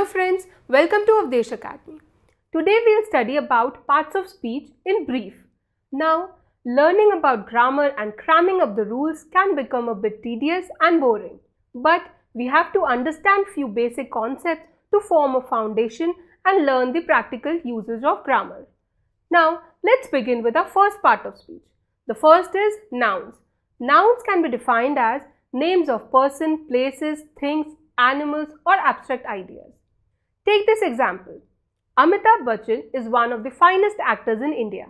Hello friends, welcome to Awdhesh Academy. Today we will study about parts of speech in brief. Now, learning about grammar and cramming up the rules can become a bit tedious and boring. But we have to understand few basic concepts to form a foundation and learn the practical uses of grammar. Now, let's begin with our first part of speech. The first is nouns. Nouns can be defined as names of person, places, things, animals or abstract ideas. Take this example. Amitabh Bachchan is one of the finest actors in India.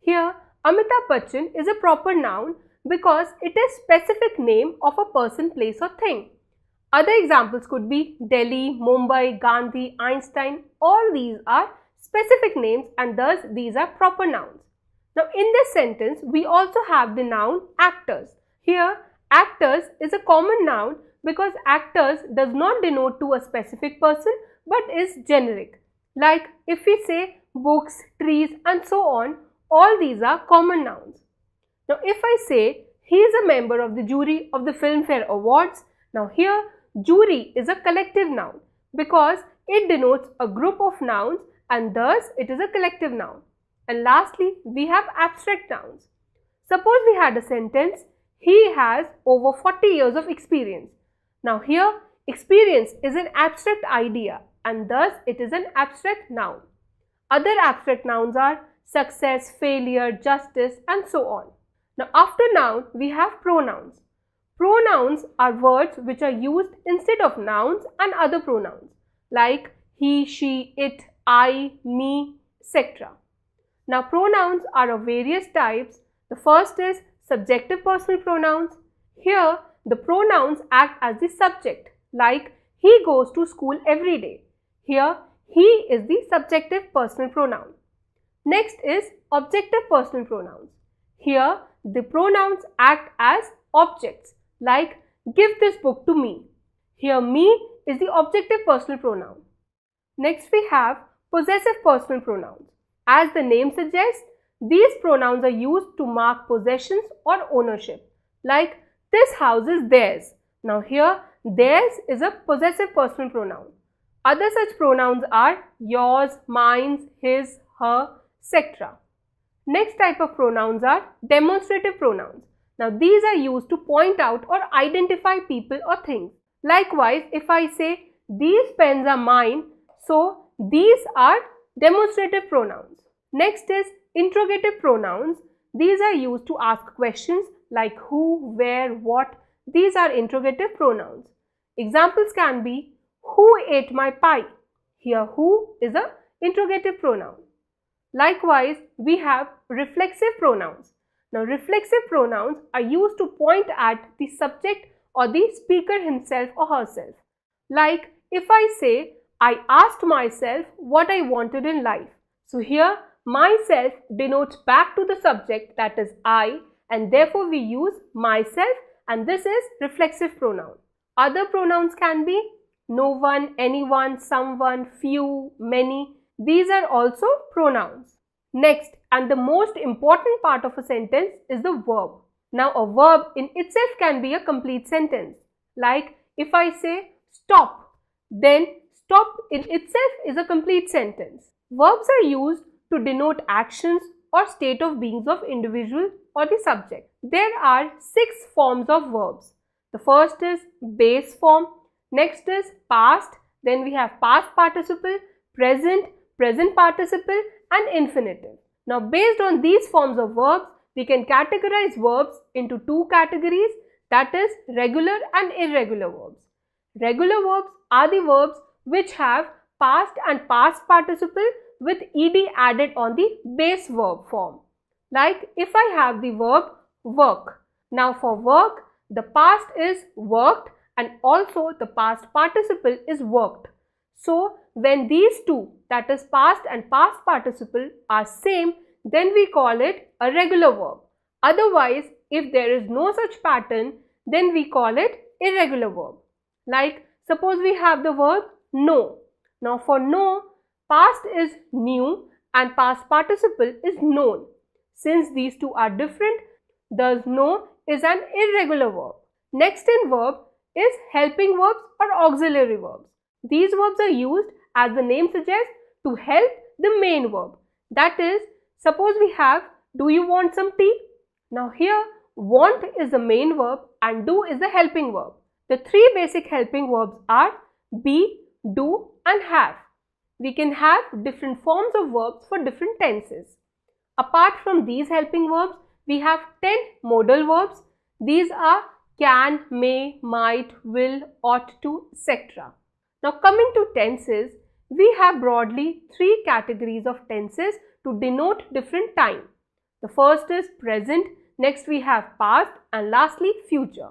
Here, Amitabh Bachchan is a proper noun because it is specific name of a person, place or thing. Other examples could be Delhi, Mumbai, Gandhi, Einstein. All these are specific names and thus these are proper nouns. Now in this sentence, we also have the noun actors. Here, actors is a common noun because actors does not denote to a specific person but is generic. Like if we say books, trees and so on, all these are common nouns. Now if I say he is a member of the jury of the Filmfare Awards, now here jury is a collective noun because it denotes a group of nouns and thus it is a collective noun. And lastly, we have abstract nouns. Suppose we had a sentence, he has over 40 years of experience. Now here, experience is an abstract idea and thus it is an abstract noun. Other abstract nouns are success, failure, justice and so on. Now after noun, we have pronouns. Pronouns are words which are used instead of nouns and other pronouns like he, she, it, I, me, etc. Now pronouns are of various types. The first is subjective personal pronouns. Here the pronouns act as the subject like he goes to school every day. Here he is the subjective personal pronoun. Next is objective personal pronouns. Here the pronouns act as objects like give this book to me. Here me is the objective personal pronoun. Next we have possessive personal pronouns. As the name suggests, these pronouns are used to mark possessions or ownership like this house is theirs. Now here theirs is a possessive personal pronoun. Other such pronouns are yours, mine, his, her, etc. Next type of pronouns are demonstrative pronouns. Now these are used to point out or identify people or things. Likewise, if I say these pens are mine, so these are demonstrative pronouns. Next is interrogative pronouns. These are used to ask questions like who, where, what. These are interrogative pronouns. Examples can be who ate my pie? Here who is a interrogative pronoun. Likewise, we have reflexive pronouns. Now reflexive pronouns are used to point at the subject or the speaker himself or herself. Like if I say I asked myself what I wanted in life. So here myself denotes back to the subject, that is I, and therefore we use myself and this is reflexive pronoun. Other pronouns can be no one, anyone, someone, few, many. These are also pronouns. Next and the most important part of a sentence is the verb. Now a verb in itself can be a complete sentence. Like if I say stop, then stop in itself is a complete sentence. Verbs are used to denote actions or state of beings of individual or the subject. There are 6 forms of verbs. The first is base form, next is past, then we have past participle, present, present participle and infinitive. Now based on these forms of verbs, we can categorize verbs into 2 categories, that is regular and irregular verbs. Regular verbs are the verbs which have past and past participle with ed added on the base verb form. Like if I have the verb work. Now for work, the past is worked and also the past participle is worked. So when these two, that is past and past participle, are same, then we call it a regular verb. Otherwise, if there is no such pattern, then we call it irregular verb. Like suppose we have the verb know. Now for know, past is knew and past participle is known. Since these two are different, thus know is an irregular verb. Next in verb is helping verbs or auxiliary verbs. These verbs are used, as the name suggests, to help the main verb. That is, suppose we have, do you want some tea? Now here, want is the main verb and do is the helping verb. The three basic helping verbs are be, do and have. We can have different forms of verbs for different tenses. Apart from these helping verbs, we have 10 modal verbs. These are can, may, might, will, ought to, etc. Now coming to tenses, we have broadly three categories of tenses to denote different time. The first is present, next we have past and lastly future.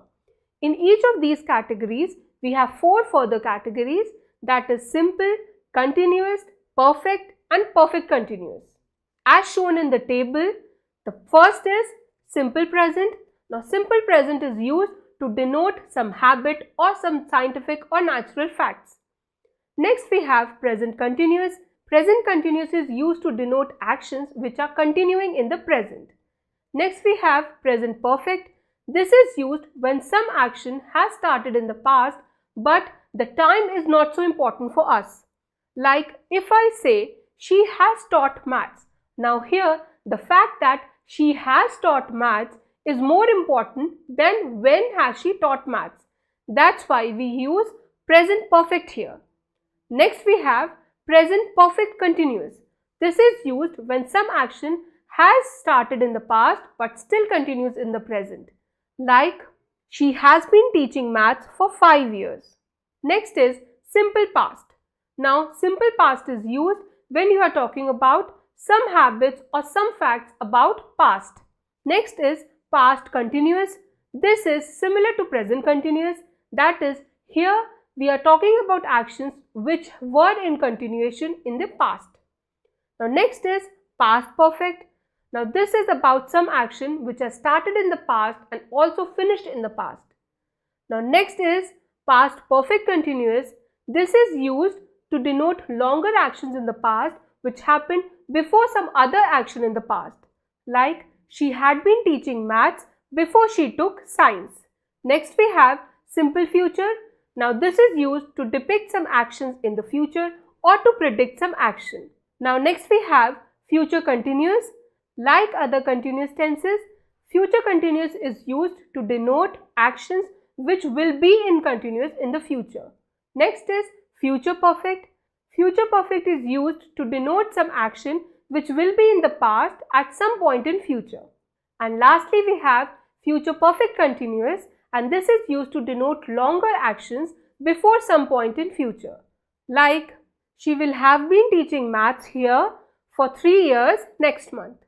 In each of these categories, we have four further categories, that is simple, continuous, perfect and perfect continuous. As shown in the table, the first is simple present. Now simple present is used to denote some habit or some scientific or natural facts. Next we have present continuous. Present continuous is used to denote actions which are continuing in the present. Next we have present perfect. This is used when some action has started in the past but the time is not so important for us. Like if I say she has taught maths. Now here the fact that she has taught maths is more important than when has she taught maths. That's why we use present perfect here. Next we have present perfect continuous. This is used when some action has started in the past but still continues in the present. Like she has been teaching maths for 5 years. Next is simple past. Now simple past is used when you are talking about some habits or some facts about past. Next is past continuous. This is similar to present continuous. That is, here we are talking about actions which were in continuation in the past. Now next is past perfect. Now this is about some action which has started in the past and also finished in the past. Now next is past perfect continuous. This is used to denote longer actions in the past which happened before some other action in the past. Like she had been teaching maths before she took science. Next we have simple future. Now this is used to depict some actions in the future or to predict some action. Now next we have future continuous. Like other continuous tenses, future continuous is used to denote actions which will be in continuous in the future. Next is future perfect. Future perfect is used to denote some action which will be in the past at some point in future. And lastly we have future perfect continuous, and this is used to denote longer actions before some point in future. Like she will have been teaching maths here for 3 years next month.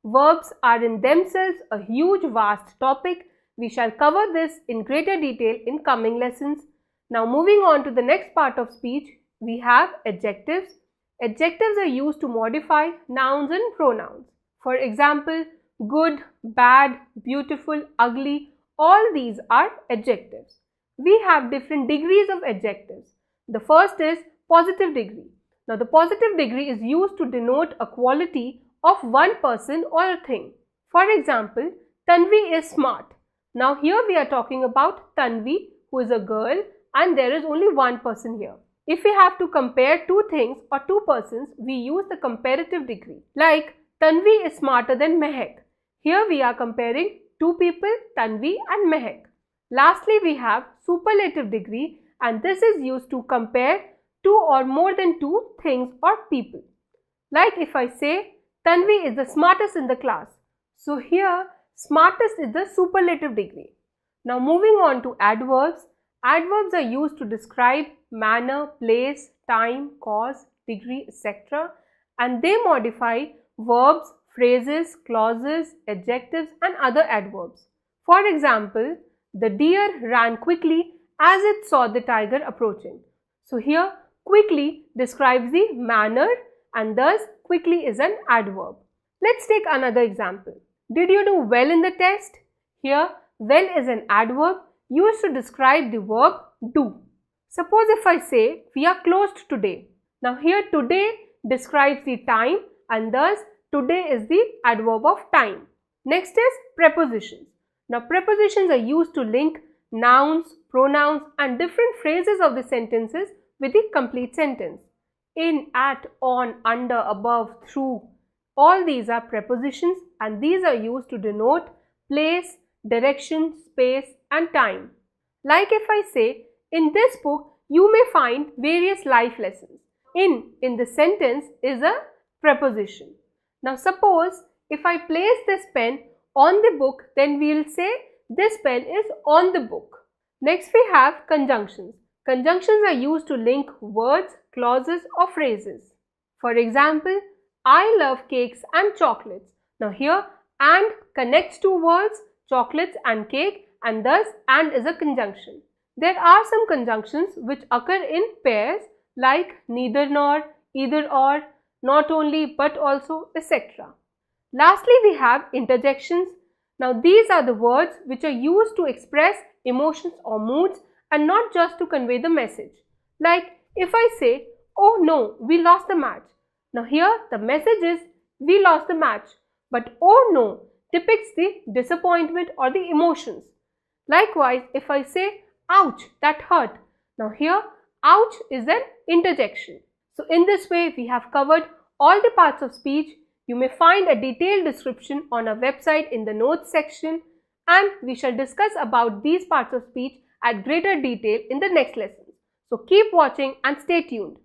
Verbs are in themselves a huge vast topic. We shall cover this in greater detail in coming lessons. Now moving on to the next part of speech, we have adjectives. Adjectives are used to modify nouns and pronouns. For example, good, bad, beautiful, ugly, all these are adjectives. We have different degrees of adjectives. The first is positive degree. Now the positive degree is used to denote a quality of one person or a thing. For example, Tanvi is smart. Now here we are talking about Tanvi, who is a girl, and there is only one person here. If we have to compare two things or two persons, we use the comparative degree. Like Tanvi is smarter than Mehak. Here we are comparing two people, Tanvi and Mehak. Lastly, we have superlative degree, and this is used to compare two or more than two things or people. Like if I say Tanvi is the smartest in the class. So here smartest is the superlative degree. Now moving on to adverbs. Adverbs are used to describe manner, place, time, cause, degree, etc. and they modify verbs, phrases, clauses, adjectives and other adverbs. For example, the deer ran quickly as it saw the tiger approaching. So here quickly describes the manner and thus quickly is an adverb. Let's take another example. Did you do well in the test? Here well is an adverb used to describe the verb do. Suppose if I say we are closed today. Now here today describes the time and thus today is the adverb of time. Next is prepositions. Now prepositions are used to link nouns, pronouns and different phrases of the sentences with the complete sentence. In, at, on, under, above, through. All these are prepositions and these are used to denote place, direction, space and time. Like if I say, in this book you may find various life lessons. In the sentence is a preposition. Now suppose if I place this pen on the book, then we will say this pen is on the book. Next we have conjunctions. Conjunctions are used to link words, clauses or phrases. For example, I love cakes and chocolates. Now here and connects two words, chocolates and cake, and thus and is a conjunction. There are some conjunctions which occur in pairs like neither nor, either or, not only but also, etc. Lastly, we have interjections. Now these are the words which are used to express emotions or moods and not just to convey the message. Like if I say, oh no, we lost the match. Now here the message is we lost the match, but oh no depicts the disappointment or the emotions. Likewise, if I say, ouch, that hurt. Now here ouch is an interjection. So in this way we have covered all the parts of speech. You may find a detailed description on our website in the notes section, and we shall discuss about these parts of speech at greater detail in the next lesson. So keep watching and stay tuned.